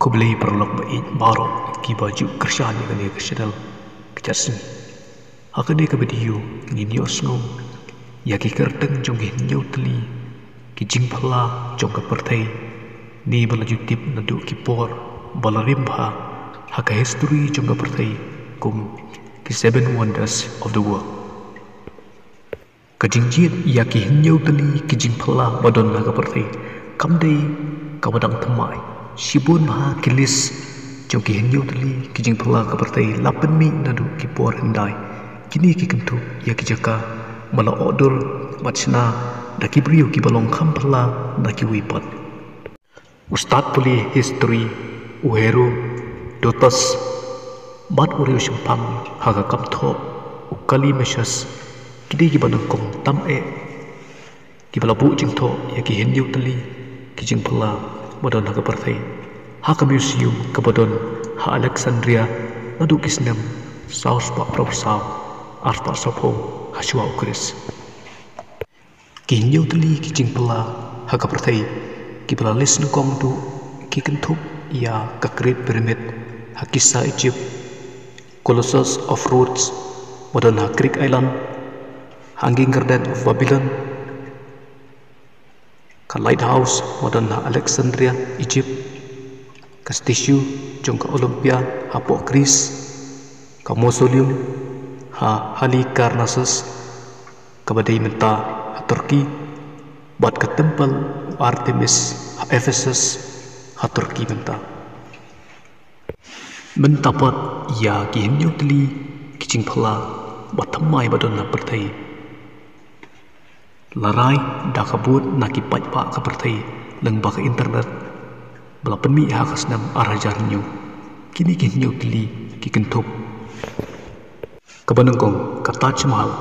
Ko beli perlok bait baro ki baju kerjaan yang dia kesedal kejasin. Haka dia kebedio nginios ngom ya ki kerteng jong nyau teli ki jing pala jong kepertai ni balaju tip nadu ki por balarimha haka history jong kepertai kum ki 7 wonders of the world. Kajingjit ya ki nyau teli ki jing pala badon na kepertai kamdei kawadang temai Sibun maha kilis jong ki henyo tali ki jing pala kepertai lapan mi nadu ki por hendai kini ki kentu ya ki jaka mala odor bachna da ki brio ki balong kham pala da ki wipat ustad puli history uhero dotas bat uri usumpam haga kamtho ukali meshas kidi ki banang kong tam ki bala bu jing tho ya ki henyo tali ki jing pala badon ha kepertai haka museum kebadon ha Alexandria nadu kisnem saus pak profesor arpa sopom haswa ukris kinyo teli kijing pela ha kepertai ki bala lis nukong du ki kentup ya ka Great Pyramid ha kisah Egypt Colossus of Rhodes badon ha Greek Island Hanging Garden of Babylon ka lighthouse modern na Alexandria Egypt ka statue jong ka Olympia ha po Greece ka mausoleum ha Halicarnassus ka badai menta ha Turki bat ka temple Artemis ha Ephesus ha Turki mentapat ya ki henyo teli kijing phala batamai badon na pertai larai dah kabut nak kipat pak kepertai lengba ke internet belapan mi hakas nam arajar nyu kini nyu teli ki kentup kebanengkong ka Taj Mahal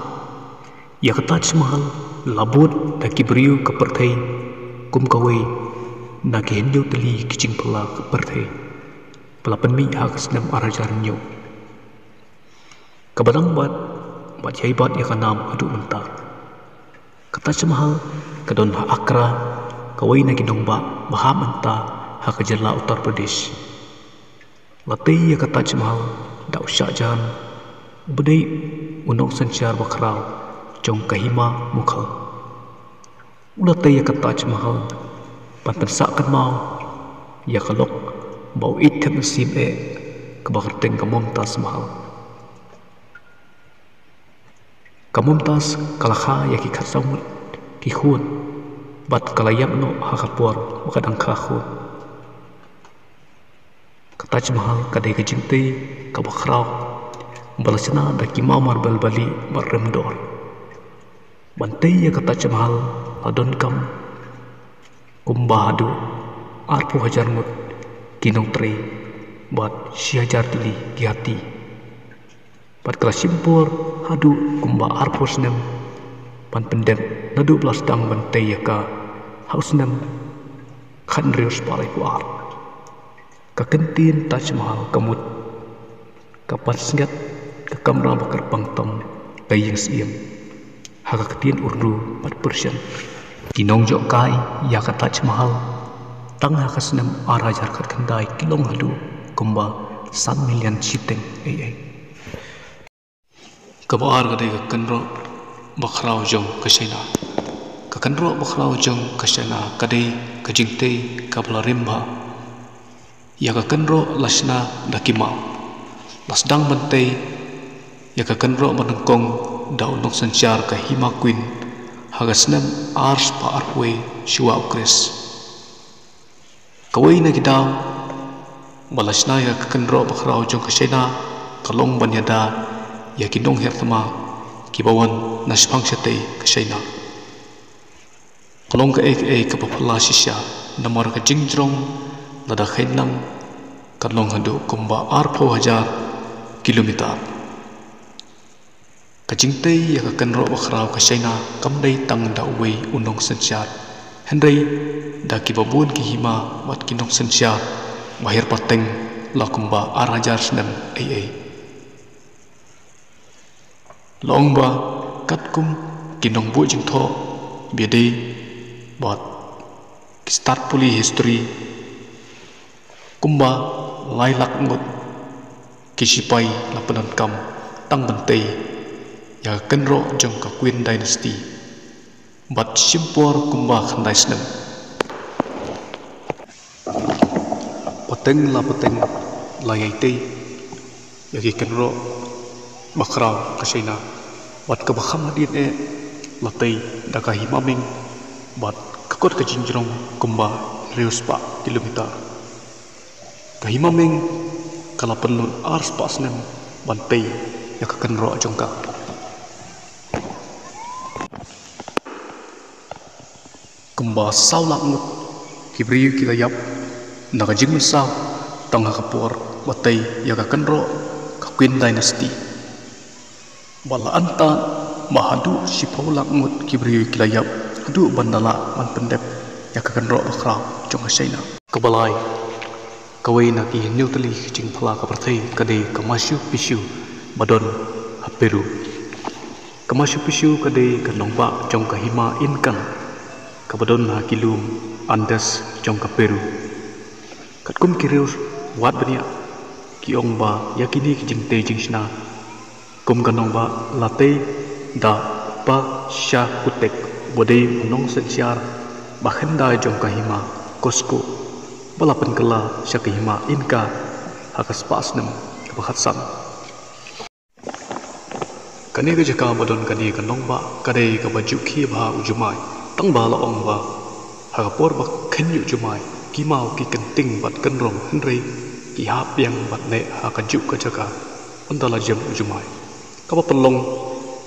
ya ka Taj Mahal labut dah ki beriu kepertai kum kawai nak nyu teli ki jing pala kepertai belapan mi hakas nam arajar nyu kebanang bat jaibat ya kanam aduk mentah ka Taj Mahal kadon ha Akra kawai na gidongba maha menta ha Kerala Uttar Pradesh latay ya ka Taj Mahal da Shah Jahan bedai unong sanchar bakrao jong kahima mukhal ulatay ya ka Taj Mahal panpensa kan mau ya kalok bau item sim kebakarteng ka Mumtaz Mahal Kamumtaz kalakha ya ki khasamut ki khun bat kalayam no hakapor makadang khun ka Taj Mahal kadai ka jingtei ka bakrao balasna da ki mamar balbali marremdor bantai ya ka Taj Mahal adon kam kumbahadu arpu hajar mut kinong trei bat siajar tili ki hati pat kala simpur hadu kumba arpos nem pan pendem nadu belas dang bantai ya ka haus nem khan rius palai puar ka kentin Taj Mahal kamut ka pasngat ka kamra bakar pangtom kayeng siem ha ka ketien urdu 4% kinong jok kai ya ka Taj Mahal tang ha ka senem arajar kat kendai kilong hadu kumba 1 million chiteng Kabar kadai ka kanro bakrao jong kasena ka kanro bakrao jong kasena kadai ka jingtei ka balarimba ya ka kanro lasna dakima lasdang bantai ya ka kanro manengkong da unong sanchar ka hima queen hagasnem ars pa arwe shua ukres kawai na gidaw balasna ya ka kanro bakrao jong kasena kalong banyada ya kinong hertama kibawan naspang setei kasaina kolong ka ka papala sisya namar ka jingjrong lada khainlang kalong hadu kumba arpo hajar kilometer ka jingtei ya ka kanro bakrao kasaina kamdai tang da uwei unong sanchar henrei da kibabun ki hima wat kinong sanchar bahir pateng la kumba arajar snem Longba katkum kinong bu jing tho biade bot start puli history kumba lai lak ngot kisipai lapanan kam tang bantay ya kenro jong ka Queen Dynasty bat simpor kumba khandai snam pateng layai tei yagi kenro bakrau kasaina bat ka bakham hadit latai daka himaming bat kakot ka jinjrong kumba reus pa kilometer ka himaming kala penlun ars pasnem bantai ya ka kenro jongka kumba saulak ngut kibriu kilayap naga jing misau tangha kapor batai ya ka kenro ka Queen Dynasty bala anta mahadu si paulak ngut kibriu kilayap hadu bandala man pendep ya ka kenro bakra jong asaina kabalai kawai na ki neutali jing phala ka prathai kade kamasyu pisyu badon haperu kamasyu pisyu kade kanongba jong ka hima inkan kabadon ha kilum andas jong ka peru katkum kireus wat bania ki ongba yakini ki jing te jing sna kum kanongba late da pa sha kutek bodai nong sensiar bakhenda jong ka hima kosko balapan kala syakihima inka hakas pasnem kabakhatsam kani ga jaka badon kani kanong ba kadai ka baju khi ba ujumai tang ba la ong ba hakapor ba khenyu jumai ki mau ki kenting bat kenrong henrei ki hap yang bat ne hakaju ka jaka andala jam ujumai kaba pelong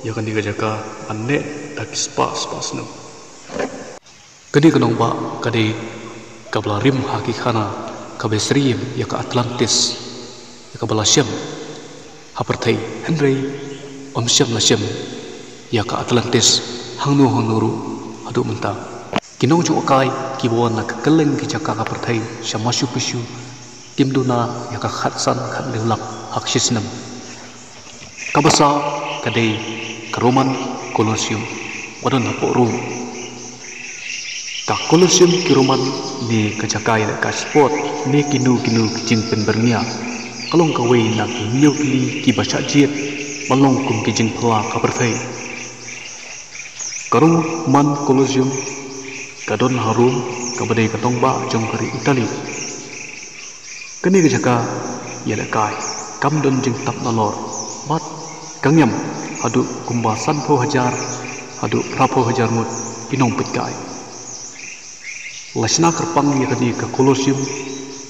ya kani ga jaka anne takis pasnem kani kanong ba kadai kabla rim haki khana kabesriem ya ka Atlantis ya ka balasyam haperthai henrei omsyam lasyam ya ka Atlantis hangnuru adu menta kinong ju akai kibon na keleng ki jaka ka perthai syamasyu pisyu timduna ya ka khatsan khat lelak haksisnam kabasa kadai ka Roman Colosseum wadon hapo rum ka Colosseum ki Roman ni kajakai ka sport ni kinu jing penbernia kalong kawai na ki nyukli ki baca jiet malong kum ki jing phala ka perthai karung man Colosseum kadon harum kabadai katong ba jong kari Itali kani kajaka yada kai kam don jing tap nalor bat kangyam hadu kumba sanpho hajar hadu prapo hajar mut kinong pitkai lasna kerpang ya kadi ka Colosseum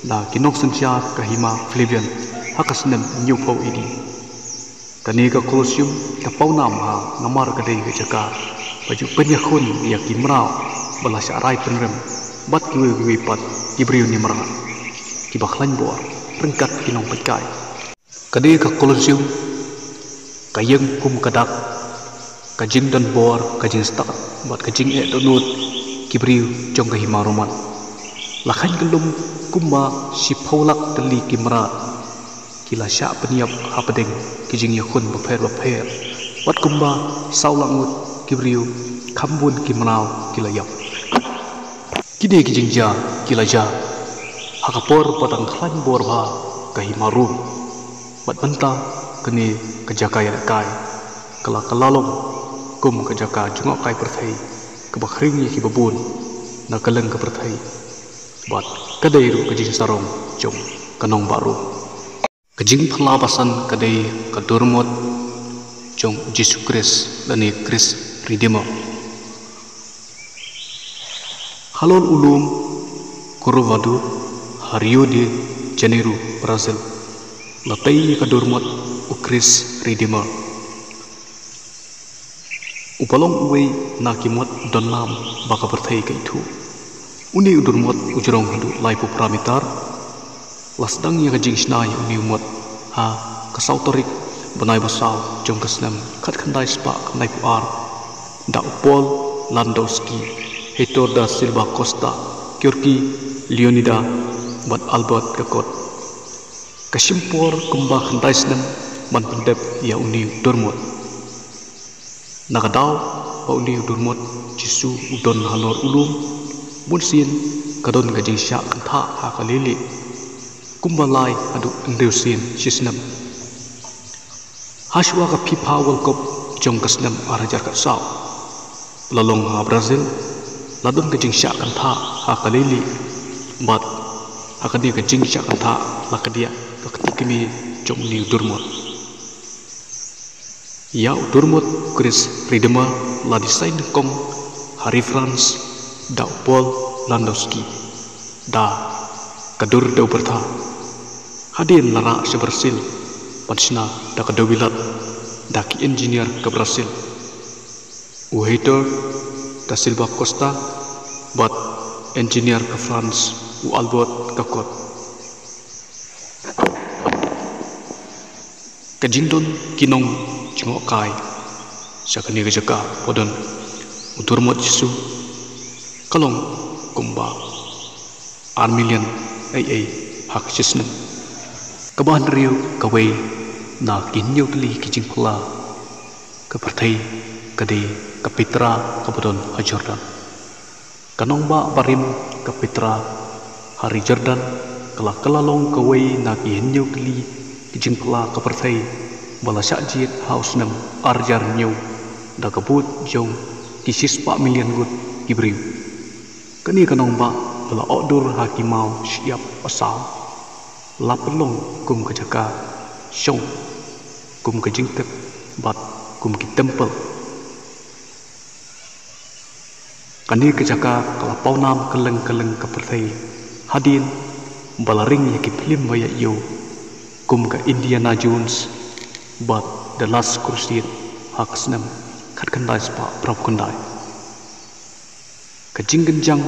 na kinok sensia ka hima Flavian hakasnem nyupo ini kani ka Colosseum ka paunam ha namar kadai ka jaka baju penyakhun ya kimrau balasya rai penrem bat kiwi pat kibriu ni mara ki bakhlan bor rengkat kinong petkai kadai ka Colosseum kayeng kum kadak kajing dan bor kajing stak bat kajing donut kibriu jong ka hima Roman lakhan gelum kumba si paulak teli kimra kila sya peniap hapadeng kijing yakhun bapher wat kumba saulangut kibriu khambun kimrau kilayap kide kijing ja kilaja hakapor padang khlan bor ba ka hima rum bat banta kene kajaka ya kai kala kalalom kum kajaka jungok kai perthai kebakhring ki babun na kaleng ka perthai bat kadai ru kajing sarong jong kanong baru kajing phala basan kadai ka durmot jong Jesus Christ dani Christ Redeemer halon ulum Corcovado Rio de Janeiro Brazil latai ka durmot u Christ Redeemer upalong uwe nakimot donlam baka perthai ka itu uni udurmot ujrong hadu laipu pramitar lasdang ya kajing snai uni umot ha kasautorik banai basau jong kasnam khat khandai spa khandai puar da Paul Landowski Hector da Silva Costa Kyorki Leonida bat Albert kakot kasimpor kumba khandai snam man pendep ya uni durmot nakadaw pauli udurmot jisu udon halor ulum munsin kadon gajing sya kantha ha kalili kumbalai adu endeusin sisnam haswa ka FIFA World Cup jong kasnam arajar ka saw lalong ha Brazil ladon ka jingsya kan tha ha kalili bat ha kadia ka jingsya kan tha la kadia ka ketikimi jong ni durmot ya durmot Chris Ridema la desain kong Hari France da Paul Landowski da kadur da bertha hadin lara se Brazil pansina da kadawilat da ki engineer ke Brazil Uheiter da Silva Costa bat engineer ke France u Albert Kakot kajindon kinong jingok kai sakani gejaka podon uturmot Yesu kalong kumba armilian ai hak sisnem kabahan riu kawai na kinyo tali kijing pula kepertai kade kapitra kabodon Jordan kanong ba barim kapitra hari Jordan kala kalalong kawai na kinyo tali kijing pula kepertai balasak jit haus nem arjar nyu da kabut jong kisis 4 million gut kibriu kani kanong ba bala odur hakimau siap asal lapelong kum kejaka syong kum kejingtek bat kum ki tempel kani kejaka kalapau nam keleng-keleng kepertai hadin balaring ya ki film baya yo kum ka Indiana Jones bat the last crusade haksnam khat kandai spa prap kandai kejing genjang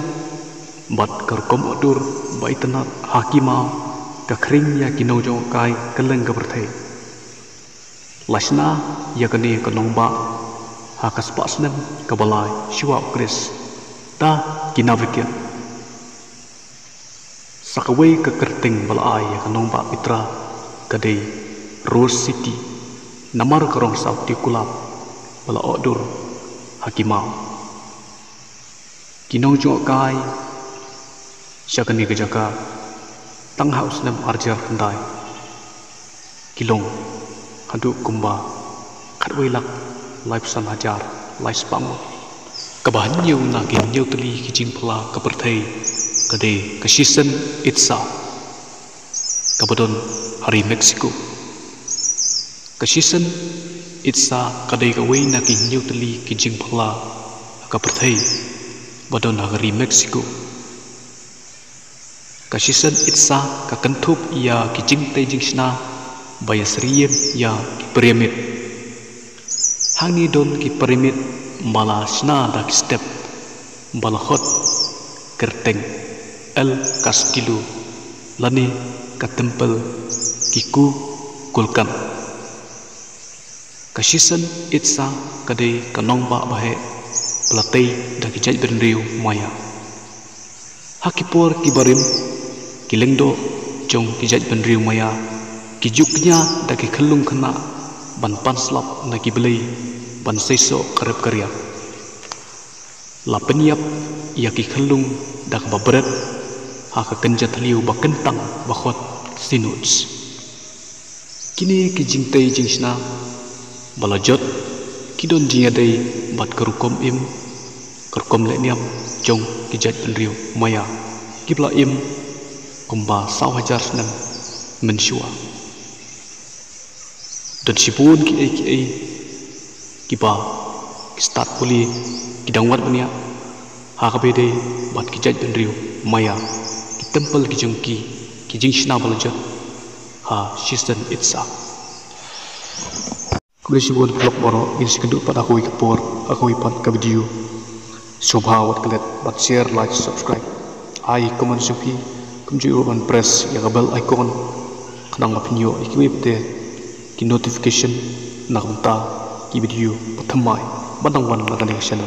bat kerkom odur bai tenat hakimau kakring ya kinong jong kai keleng kepertai lasna ya kani kanong ba hakas pasnem kabalai syuap Chris ta kinavikian sakawai ke kerting balai ya kanong ba pitra kadai Rose City namar kerong sauti kulap bala odur hakimau kinong jong kai syakani kejaka tang haus nam arjar kendai kilong hadu kumba khatwailak life san hajar life spam kabahan nhiều na kin nhiều tali kijing pala kaperthai kade kasisen itsa kabadon hari Mexico kasisen itsa kade kawai na kin nhiều tali kijing pala kaperthai badon hari Mexico kasisen itsa kakentup ia kijing tejing sna bayasriem ya pyramid hangi don ki pyramid mala sna dak step balahot kerteng el Castillo lani ka temple kiku kulkan kasisen itsa kade kanong ba bahe pelatei dak kijaj benriu maya hakipor kibarim kilengdo jong kijaj benriu maya kijuknya daki kelung kena ban panslap naki belai ban seiso karep karya la penyap ia ki kelung dak babret haka kenjat liu bakentang bakot sinuts kini kijing tei jingsna balajot kidon jinga dei bat kerukom im kerkom leniam jong kijaj benriu maya kibla im kumba saw hajar senam mensyua dan sipun ki kiba start puli kidang wat punya ha kabede bat kijaj benriu maya ki tempel kijungki kijing shna balajat ha shisten itsa kulis sipun vlog boro in sekeduk pada aku ikapor aku ipat ka video shobha wat kelet bat share like subscribe ai comment supi kumju urban press ya bell icon kanang apinyo ikiwip te ki notification na kumta ki video pathamai banang wan la channel